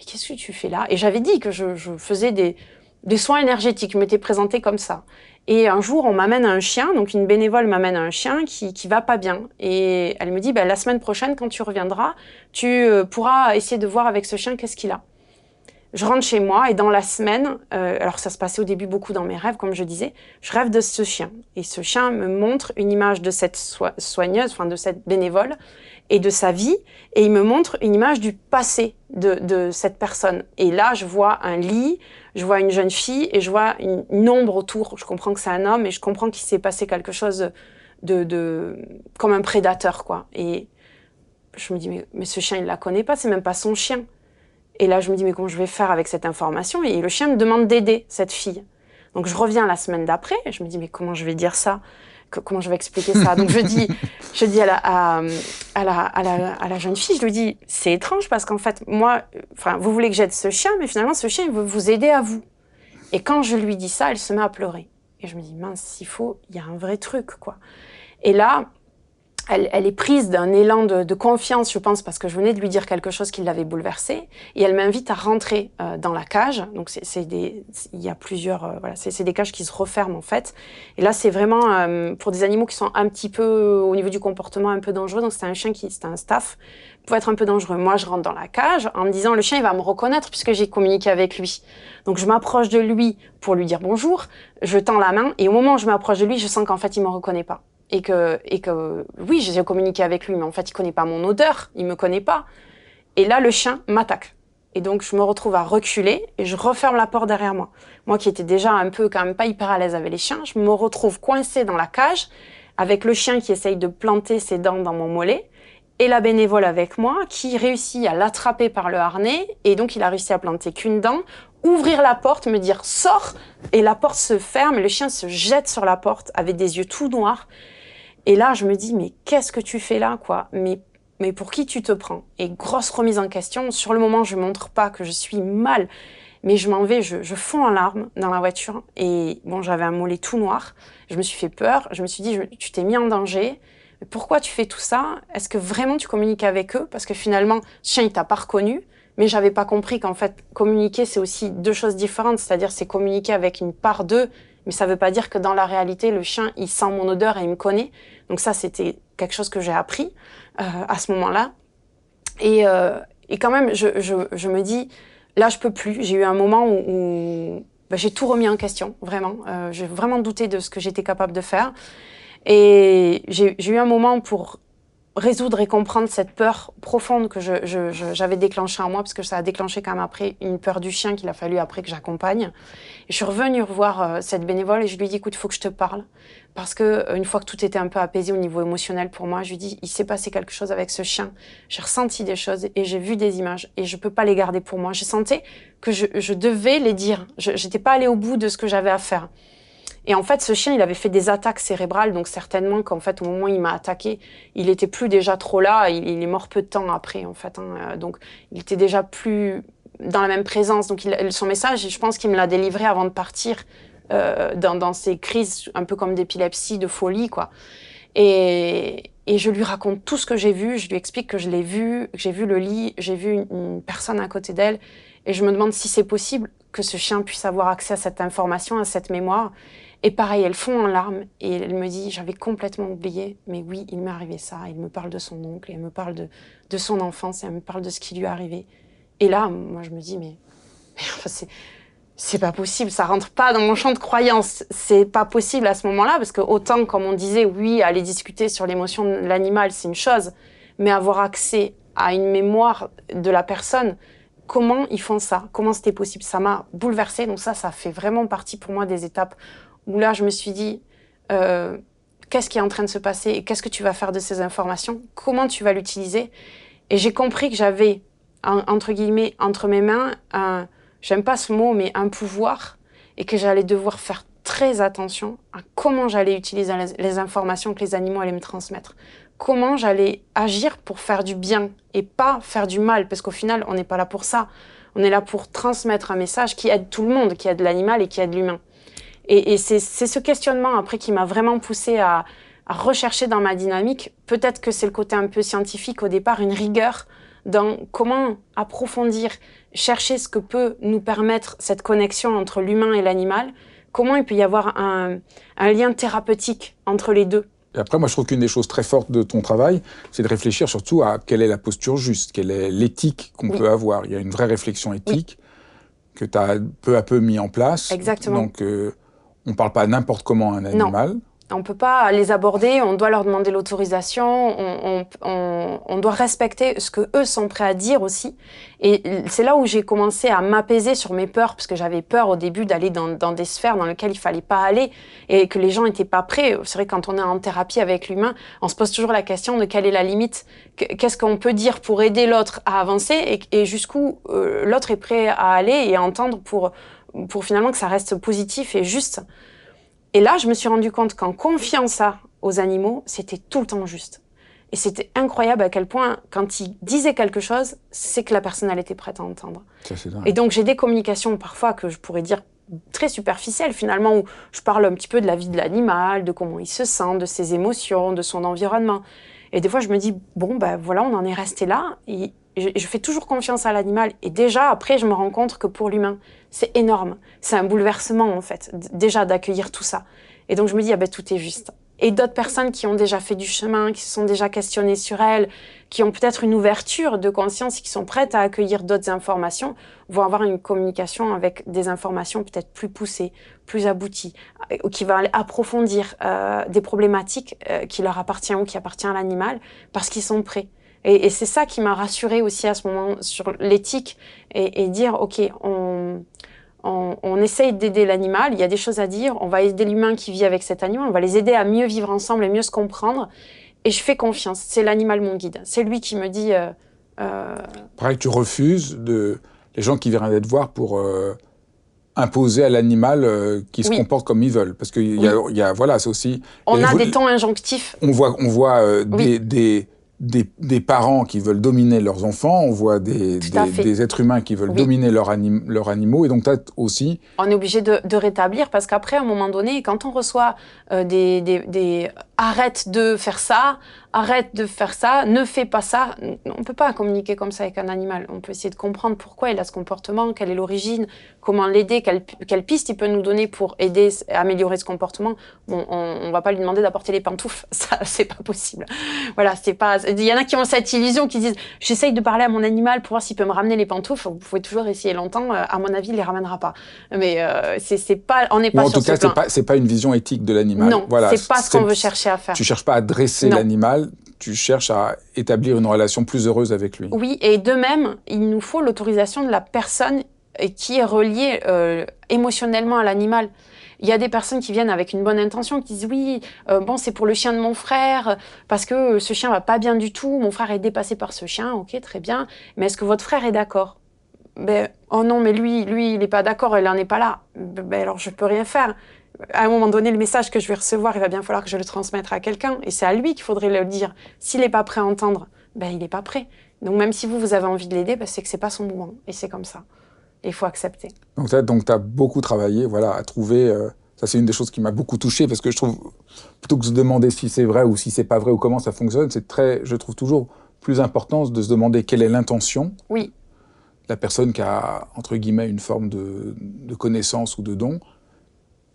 qu'est-ce que tu fais là? Et j'avais dit que je faisais des soins énergétiques, je m'étais présentée comme ça. Et un jour, on m'amène un chien, donc une bénévole m'amène un chien qui va pas bien. Et elle me dit, la semaine prochaine, quand tu reviendras, tu pourras essayer de voir avec ce chien qu'est-ce qu'il a. Je rentre chez moi et dans la semaine, alors ça se passait au début beaucoup dans mes rêves, comme je disais, je rêve de ce chien. Et ce chien me montre une image de cette soigneuse, enfin de cette bénévole, et de sa vie, et il me montre une image du passé de cette personne. Et là, je vois un lit, je vois une jeune fille, et je vois une ombre autour. Je comprends que c'est un homme, et je comprends qu'il s'est passé quelque chose comme un prédateur, quoi. Et je me dis, mais ce chien, il la connaît pas, c'est même pas son chien. Et là, je me dis, mais comment je vais faire avec cette information? Et le chien me demande d'aider cette fille. Donc, je reviens la semaine d'après, et je me dis, mais comment je vais dire ça? Comment je vais expliquer ça? Donc, je dis à la jeune fille, je lui dis, c'est étrange parce qu'en fait, moi, vous voulez que j'aide ce chien, mais finalement, ce chien, il veut vous aider à vous. Et quand je lui dis ça, elle se met à pleurer. Et je me dis, mince, il y a un vrai truc, quoi. Et là, elle est prise d'un élan de confiance, je pense, parce que je venais de lui dire quelque chose qui l'avait bouleversée. Et elle m'invite à rentrer dans la cage. Donc, il y a plusieurs... c'est des cages qui se referment, en fait. Et là, c'est vraiment pour des animaux qui sont un petit peu, au niveau du comportement, un peu dangereux. Donc, c'était un staff, pouvait être un peu dangereux. Moi, je rentre dans la cage en me disant, le chien, il va me reconnaître puisque j'ai communiqué avec lui. Donc, je m'approche de lui pour lui dire bonjour. Je tends la main. Et au moment où je m'approche de lui, je sens qu'en fait, il me reconnaît pas. Et que, oui, j'ai communiqué avec lui, mais en fait, il connaît pas mon odeur, il me connaît pas. Et là, le chien m'attaque. Et donc, je me retrouve à reculer et je referme la porte derrière moi. Moi qui étais déjà un peu, quand même pas hyper à l'aise avec les chiens, je me retrouve coincée dans la cage avec le chien qui essaye de planter ses dents dans mon mollet et la bénévole avec moi qui réussit à l'attraper par le harnais et donc il a réussi à planter qu'une dent, ouvrir la porte, me dire « sors » et la porte se ferme et le chien se jette sur la porte avec des yeux tout noirs. Et là, je me dis, mais qu'est-ce que tu fais là, quoi? Mais pour qui tu te prends? Et grosse remise en question. Sur le moment, je montre pas que je suis mal, mais je m'en vais, je fonds en larmes dans la voiture. Et bon, j'avais un mollet tout noir. Je me suis fait peur. Je me suis dit, tu t'es mis en danger. Mais pourquoi tu fais tout ça? Est-ce que vraiment tu communiques avec eux? Parce que finalement, ce chien, il t'a pas reconnu. Mais j'avais pas compris qu'en fait, communiquer, c'est aussi deux choses différentes. C'est-à-dire, c'est communiquer avec une part d'eux. Mais ça veut pas dire que dans la réalité, le chien, il sent mon odeur et il me connaît. Donc ça, c'était quelque chose que j'ai appris à ce moment-là. Et quand même, je me dis, là, je peux plus. J'ai eu un moment où j'ai tout remis en question, vraiment. J'ai vraiment douté de ce que j'étais capable de faire. Et j'ai eu un moment pour résoudre et comprendre cette peur profonde que j'avais déclenchée en moi, parce que ça a déclenché quand même après une peur du chien qu'il a fallu après que j'accompagne. Et je suis revenue revoir cette bénévole et je lui ai dit, écoute, il faut que je te parle. Parce que une fois que tout était un peu apaisé au niveau émotionnel pour moi, je lui ai dit, il s'est passé quelque chose avec ce chien. J'ai ressenti des choses et j'ai vu des images et je peux pas les garder pour moi. J'ai senti que je devais les dire. J'étais pas allée au bout de ce que j'avais à faire. Et en fait, ce chien, il avait fait des attaques cérébrales, donc certainement qu'en fait, au moment où il m'a attaqué, il était plus déjà trop là. Il est mort peu de temps après, en fait. Donc, il était déjà plus dans la même présence. Donc, son message, je pense qu'il me l'a délivré avant de partir dans ces crises un peu comme d'épilepsie, de folie, quoi. Et je lui raconte tout ce que j'ai vu. Je lui explique que je l'ai vu, que j'ai vu le lit, j'ai vu une personne à côté d'elle. Et je me demande si c'est possible que ce chien puisse avoir accès à cette information, à cette mémoire. Et pareil, elle fond en larmes et elle me dit, j'avais complètement oublié, mais oui, il m'est arrivé ça. Il me parle de son oncle, et elle me parle de son enfance, et elle me parle de ce qui lui est arrivé. Et là, moi, je me dis, mais enfin, c'est pas possible, ça rentre pas dans mon champ de croyance. C'est pas possible à ce moment-là, parce que autant, comme on disait, oui, aller discuter sur l'émotion de l'animal, c'est une chose, mais avoir accès à une mémoire de la personne, comment ils font ça? Comment c'était possible? Ça m'a bouleversée, donc ça fait vraiment partie pour moi des étapes où là, je me suis dit, qu'est-ce qui est en train de se passer et qu'est-ce que tu vas faire de ces informations? Comment tu vas l'utiliser? Et j'ai compris que j'avais, entre guillemets, entre mes mains, j'aime pas ce mot, mais un pouvoir, et que j'allais devoir faire très attention à comment j'allais utiliser les informations que les animaux allaient me transmettre. Comment j'allais agir pour faire du bien et pas faire du mal, parce qu'au final, on n'est pas là pour ça. On est là pour transmettre un message qui aide tout le monde, qui aide l'animal et qui aide l'humain. Et c'est ce questionnement après qui m'a vraiment poussée à rechercher dans ma dynamique. Peut-être que c'est le côté un peu scientifique au départ, une rigueur dans comment approfondir, chercher ce que peut nous permettre cette connexion entre l'humain et l'animal, comment il peut y avoir un lien thérapeutique entre les deux. Et après, moi, je trouve qu'une des choses très fortes de ton travail, c'est de réfléchir surtout à quelle est la posture juste, quelle est l'éthique qu'on peut avoir. Il y a une vraie réflexion éthique que tu as peu à peu mis en place. Exactement. Donc, on ne parle pas n'importe comment à un animal. Non. On ne peut pas les aborder, on doit leur demander l'autorisation, on doit respecter ce que eux sont prêts à dire aussi. Et c'est là où j'ai commencé à m'apaiser sur mes peurs, parce que j'avais peur au début d'aller dans des sphères dans lesquelles il fallait pas aller et que les gens n'étaient pas prêts. C'est vrai, quand on est en thérapie avec l'humain, on se pose toujours la question de quelle est la limite, qu'est-ce qu'on peut dire pour aider l'autre à avancer et jusqu'où l'autre est prêt à aller et à entendre pour finalement que ça reste positif et juste. Et là, je me suis rendu compte qu'en confiant ça aux animaux, c'était tout le temps juste. Et c'était incroyable à quel point, quand ils disaient quelque chose, c'est que la personne, elle était prête à entendre. Ça, c'est dingue. Et donc, j'ai des communications parfois que je pourrais dire très superficielles, finalement, où je parle un petit peu de la vie de l'animal, de comment il se sent, de ses émotions, de son environnement. Et des fois, je me dis, bon, ben voilà, on en est resté là. Et je fais toujours confiance à l'animal. Et déjà, après, je me rends compte que pour l'humain, c'est énorme. C'est un bouleversement, en fait, déjà d'accueillir tout ça. Et donc, je me dis, ah ben, tout est juste. Et d'autres personnes qui ont déjà fait du chemin, qui se sont déjà questionnées sur elles, qui ont peut-être une ouverture de conscience et qui sont prêtes à accueillir d'autres informations, vont avoir une communication avec des informations peut-être plus poussées, plus abouties, qui va approfondir des problématiques qui leur appartiennent ou qui appartiennent à l'animal, parce qu'ils sont prêts. Et c'est ça qui m'a rassurée aussi à ce moment sur l'éthique et dire, OK, on essaye d'aider l'animal, il y a des choses à dire, on va aider l'humain qui vit avec cet animal, on va les aider à mieux vivre ensemble et mieux se comprendre. Et je fais confiance, c'est l'animal mon guide. C'est lui qui me dit... Pareil, tu refuses les gens qui viendraient te voir pour imposer à l'animal qui se comporte comme ils veulent. Parce qu'il y a, voilà, c'est aussi... On a des tons injonctifs. On voit des parents qui veulent dominer leurs enfants, on voit des êtres humains qui veulent dominer leurs animaux, et donc tu as aussi... On est obligé de rétablir, parce qu'après, à un moment donné, quand on reçoit des arrête de faire ça, arrête de faire ça, ne fais pas ça, on ne peut pas communiquer comme ça avec un animal. On peut essayer de comprendre pourquoi il a ce comportement, quelle est l'origine, comment l'aider, quelle piste il peut nous donner pour aider à améliorer ce comportement. Bon, on ne va pas lui demander d'apporter les pantoufles, ça, c'est pas possible. Voilà, c'est pas... Il y en a qui ont cette illusion, qui disent « J'essaye de parler à mon animal pour voir s'il peut me ramener les pantoufles. » Vous pouvez toujours essayer longtemps, à mon avis, il les ramènera pas. Mais c'est pas, on n'est pas sur ce plan. En tout cas, c'est pas une vision éthique de l'animal. Non, voilà, c'est pas ce qu'on veut chercher à faire. Tu cherches pas à dresser l'animal, tu cherches à établir une relation plus heureuse avec lui. Oui, et de même, il nous faut l'autorisation de la personne qui est reliée émotionnellement à l'animal. Il y a des personnes qui viennent avec une bonne intention, qui disent oui, bon, c'est pour le chien de mon frère, parce que ce chien va pas bien du tout, mon frère est dépassé par ce chien, ok, très bien, mais est-ce que votre frère est d'accord? Ben, oh non, mais lui, il n'est pas d'accord, il n'en est pas là. Ben, alors, je peux rien faire. à un moment donné, le message que je vais recevoir, il va bien falloir que je le transmette à quelqu'un. Et c'est à lui qu'il faudrait le dire. S'il n'est pas prêt à entendre, ben, il n'est pas prêt. Donc même si vous avez envie de l'aider, ben, c'est que ce n'est pas son moment. Et c'est comme ça. Il faut accepter. Donc tu as beaucoup travaillé voilà, à trouver... ça, c'est une des choses qui m'a beaucoup touché, parce que je trouve, plutôt que de se demander si c'est vrai ou si c'est pas vrai ou comment ça fonctionne, je trouve toujours plus important de se demander quelle est l'intention. Oui. La personne qui a, entre guillemets, une forme de connaissance ou de don.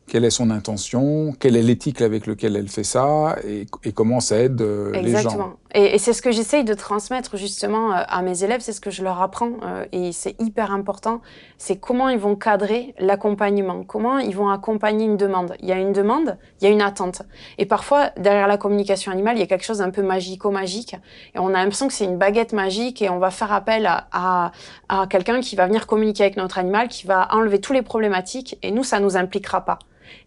Quelle est son intention, quelle est l'éthique avec laquelle elle fait ça, et comment ça aide les gens. Exactement. Et c'est ce que j'essaye de transmettre justement à mes élèves, c'est ce que je leur apprends, et c'est hyper important, c'est comment ils vont cadrer l'accompagnement, comment ils vont accompagner une demande. Il y a une demande, il y a une attente. Et parfois, derrière la communication animale, il y a quelque chose d'un peu magico-magique, et on a l'impression que c'est une baguette magique, et on va faire appel à quelqu'un qui va venir communiquer avec notre animal, qui va enlever tous les problématiques, et nous, ça nous impliquera pas.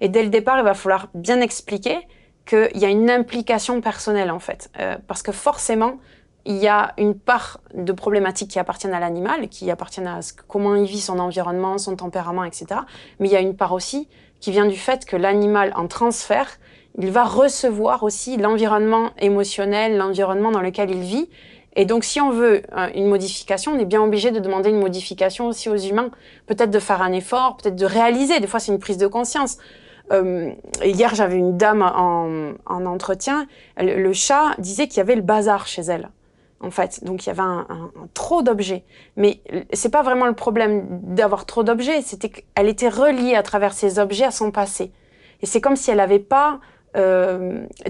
Et dès le départ, il va falloir bien expliquer qu'il y a une implication personnelle, en fait. Parce que forcément, il y a une part de problématiques qui appartiennent à l'animal, qui appartiennent à comment il vit son environnement, son tempérament, etc. Mais il y a une part aussi qui vient du fait que l'animal, en transfert, il va recevoir aussi l'environnement émotionnel, l'environnement dans lequel il vit. Et donc, si on veut une modification, on est bien obligé de demander une modification aussi aux humains. Peut-être de faire un effort, peut-être de réaliser. Des fois, c'est une prise de conscience. Hier, j'avais une dame en entretien. Le chat disait qu'il y avait le bazar chez elle, en fait. Donc, il y avait trop d'objets. Mais c'est pas vraiment le problème d'avoir trop d'objets. C'était qu'elle était reliée à travers ces objets à son passé. Et c'est comme si elle n'avait pas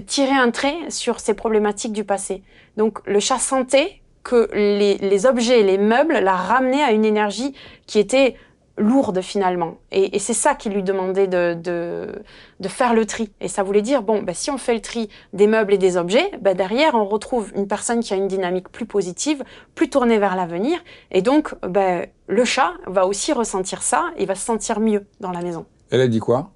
tirer un trait sur ces problématiques du passé. Donc le chat sentait que les objets, les meubles la ramenaient à une énergie qui était lourde finalement. Et c'est ça qui lui demandait de faire le tri. Et ça voulait dire, bon, ben, si on fait le tri des meubles et des objets, ben, derrière on retrouve une personne qui a une dynamique plus positive, plus tournée vers l'avenir. Et donc ben, le chat va aussi ressentir ça, il va se sentir mieux dans la maison. Elle a dit quoi?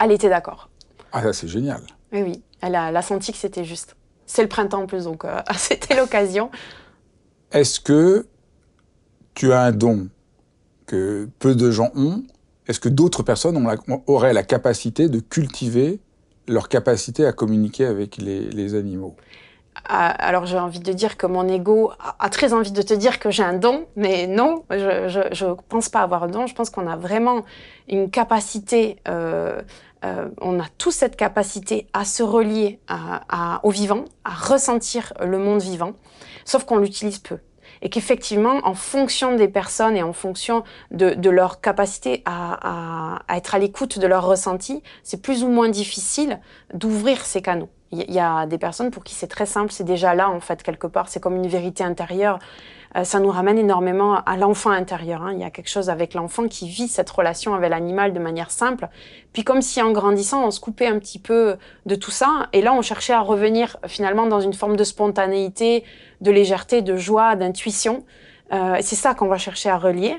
Elle était d'accord. Ah, ça, c'est génial. Oui, oui. Elle a senti que c'était juste. C'est le printemps en plus, donc c'était l'occasion. Est-ce que tu as un don que peu de gens ont? Est-ce que d'autres personnes auraient la capacité de cultiver leur capacité à communiquer avec les animaux? Alors j'ai envie de dire que mon ego a très envie de te dire que j'ai un don, mais non, je pense pas avoir un don. Je pense qu'on a vraiment une capacité, on a tous cette capacité à se relier au vivant, à ressentir le monde vivant, sauf qu'on l'utilise peu. Et qu'effectivement, en fonction des personnes et en fonction de leur capacité à être à l'écoute de leurs ressentis, c'est plus ou moins difficile d'ouvrir ces canaux. Il y a des personnes pour qui c'est très simple, c'est déjà là en fait quelque part, c'est comme une vérité intérieure. Ça nous ramène énormément à l'enfant intérieur. Hein. Il y a quelque chose avec l'enfant qui vit cette relation avec l'animal de manière simple. Puis comme si en grandissant, on se coupait un petit peu de tout ça. Et là, on cherchait à revenir finalement dans une forme de spontanéité, de légèreté, de joie, d'intuition. C'est ça qu'on va chercher à relier.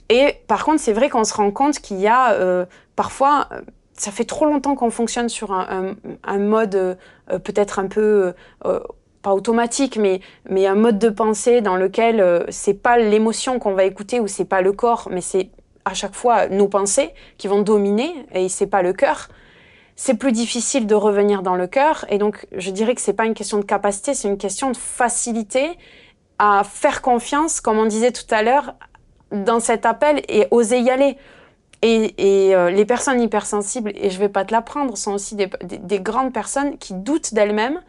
Et par contre, c'est vrai qu'on se rend compte qu'il y a parfois... ça fait trop longtemps qu'on fonctionne sur un mode peut-être un peu... pas automatique, mais un mode de pensée dans lequel c'est pas l'émotion qu'on va écouter ou c'est pas le corps, mais c'est à chaque fois nos pensées qui vont dominer et c'est pas le cœur. C'est plus difficile de revenir dans le cœur et donc je dirais que c'est pas une question de capacité, c'est une question de facilité à faire confiance, comme on disait tout à l'heure, dans cet appel et oser y aller. Et les personnes hypersensibles, et je vais pas te l'apprendre, sont aussi des grandes personnes qui doutent d'elles-mêmes,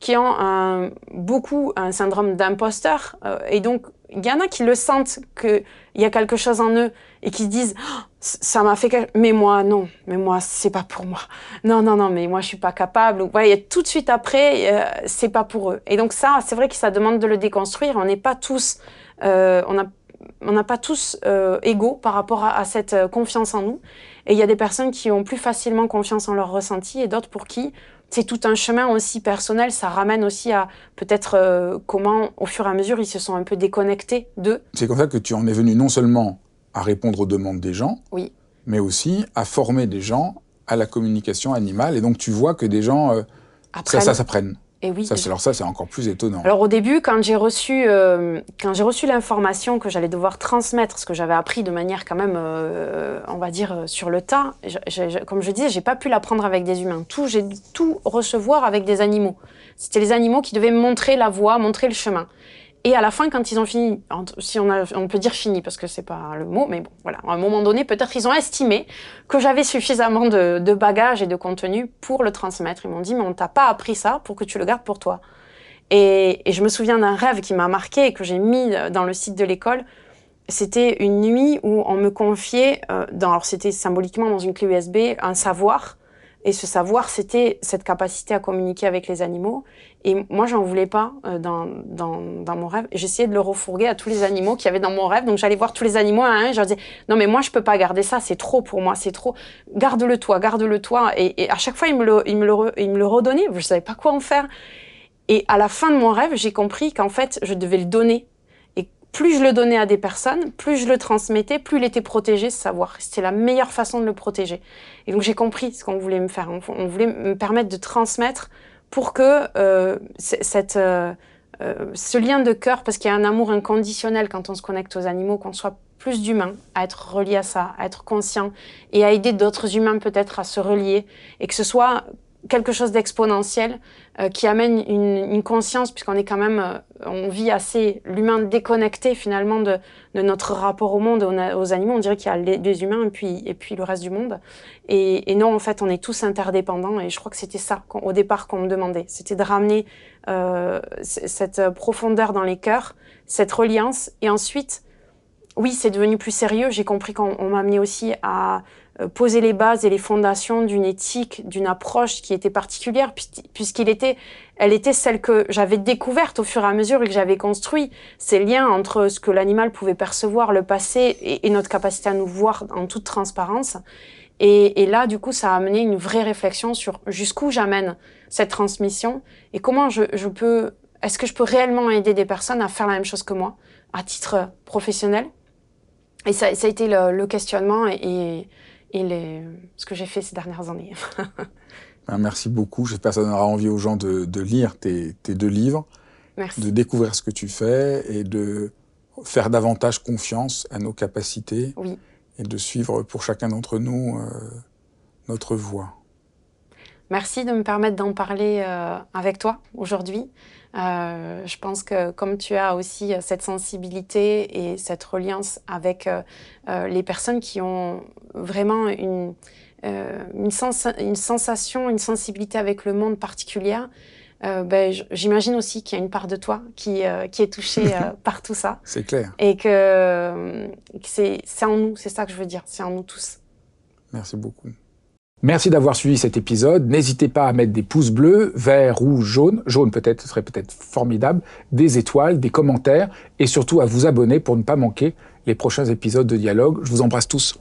qui ont beaucoup un syndrome d'imposteur. Et donc, il y en a qui le sentent qu'il y a quelque chose en eux et qui se disent oh, « ça m'a fait quelque... mais moi, non, mais moi, c'est pas pour moi. Non, non, non, mais moi, je suis pas capable. » Voilà, et tout de suite après, c'est pas pour eux. Et donc ça, c'est vrai que ça demande de le déconstruire. On n'est pas tous... on n'a pas tous égaux par rapport à cette confiance en nous. Et il y a des personnes qui ont plus facilement confiance en leur ressenti et d'autres pour qui c'est tout un chemin aussi personnel. Ça ramène aussi à peut-être comment, au fur et à mesure, ils se sont un peu déconnectés d'eux. C'est comme ça que tu en es venu non seulement à répondre aux demandes des gens, oui, mais aussi à former des gens à la communication animale. Et donc tu vois que des gens, ça s'apprenne. Et oui. Alors ça, c'est encore plus étonnant. Alors au début, quand j'ai reçu l'information que j'allais devoir transmettre ce que j'avais appris de manière quand même, on va dire, sur le tas, comme je disais, j'ai pas pu l'apprendre avec des humains. J'ai dû tout recevoir avec des animaux. C'était les animaux qui devaient me montrer la voie, montrer le chemin. Et à la fin, quand ils ont fini, si on peut dire fini parce que c'est pas le mot, mais bon, voilà, à un moment donné, peut-être ils ont estimé que j'avais suffisamment de bagages et de contenu pour le transmettre. Ils m'ont dit, mais on t'a pas appris ça pour que tu le gardes pour toi. Et je me souviens d'un rêve qui m'a marqué et que j'ai mis dans le site de l'école. C'était une nuit où on me confiait, alors c'était symboliquement dans une clé USB, un savoir. Et ce savoir, c'était cette capacité à communiquer avec les animaux. Et moi, j'en voulais pas dans mon rêve. Et j'essayais de le refourguer à tous les animaux qu'il y avait dans mon rêve. Donc, j'allais voir tous les animaux un à un. Et je leur disais, non, mais moi, je peux pas garder ça. C'est trop pour moi. C'est trop. Garde-le toi, garde-le toi. Et à chaque fois, ils me le redonnaient. Je savais pas quoi en faire. Et à la fin de mon rêve, j'ai compris qu'en fait, je devais le donner. Et plus je le donnais à des personnes, plus je le transmettais, plus il était protégé, ce savoir. C'était la meilleure façon de le protéger. Et donc, j'ai compris ce qu'on voulait me faire. On voulait me permettre de transmettre pour que ce lien de cœur, parce qu'il y a un amour inconditionnel quand on se connecte aux animaux, qu'on soit plus d'humains à être reliés à ça, à être conscients et à aider d'autres humains peut-être à se relier, et que ce soit quelque chose d'exponentiel qui amène une conscience, puisqu'on est quand même, on vit assez l'humain déconnecté finalement de notre rapport au monde, aux animaux. On dirait qu'il y a les humains et puis le reste du monde. Et non, en fait, on est tous interdépendants. Et je crois que c'était ça au départ qu'on me demandait. C'était de ramener cette profondeur dans les cœurs, cette reliance. Et ensuite, oui, c'est devenu plus sérieux. J'ai compris qu'on m'a amené aussi à poser les bases et les fondations d'une éthique, d'une approche qui était particulière, elle était celle que j'avais découverte au fur et à mesure et que j'avais construit. Ces liens entre ce que l'animal pouvait percevoir, le passé et notre capacité à nous voir en toute transparence. Et là, du coup, ça a amené une vraie réflexion sur jusqu'où j'amène cette transmission et comment est-ce que je peux réellement aider des personnes à faire la même chose que moi, à titre professionnel. Et ça a été le questionnement et ce que j'ai fait ces dernières années. Merci beaucoup. J'espère que ça donnera envie aux gens de lire tes 2 livres, Merci. de découvrir ce que tu fais et de faire davantage confiance à nos capacités et de suivre pour chacun d'entre nous notre voie. Merci de me permettre d'en parler avec toi aujourd'hui. Je pense que comme tu as aussi cette sensibilité et cette reliance avec les personnes qui ont vraiment une sensation, une sensibilité avec le monde particulière, j'imagine aussi qu'il y a une part de toi qui est touchée par tout ça. C'est clair. Et que c'est en nous, c'est ça que je veux dire, c'est en nous tous. Merci beaucoup. Merci d'avoir suivi cet épisode. N'hésitez pas à mettre des pouces bleus, verts, rouges, jaunes. Jaune peut-être, ce serait peut-être formidable. Des étoiles, des commentaires et surtout à vous abonner pour ne pas manquer les prochains épisodes de Dialogue. Je vous embrasse tous.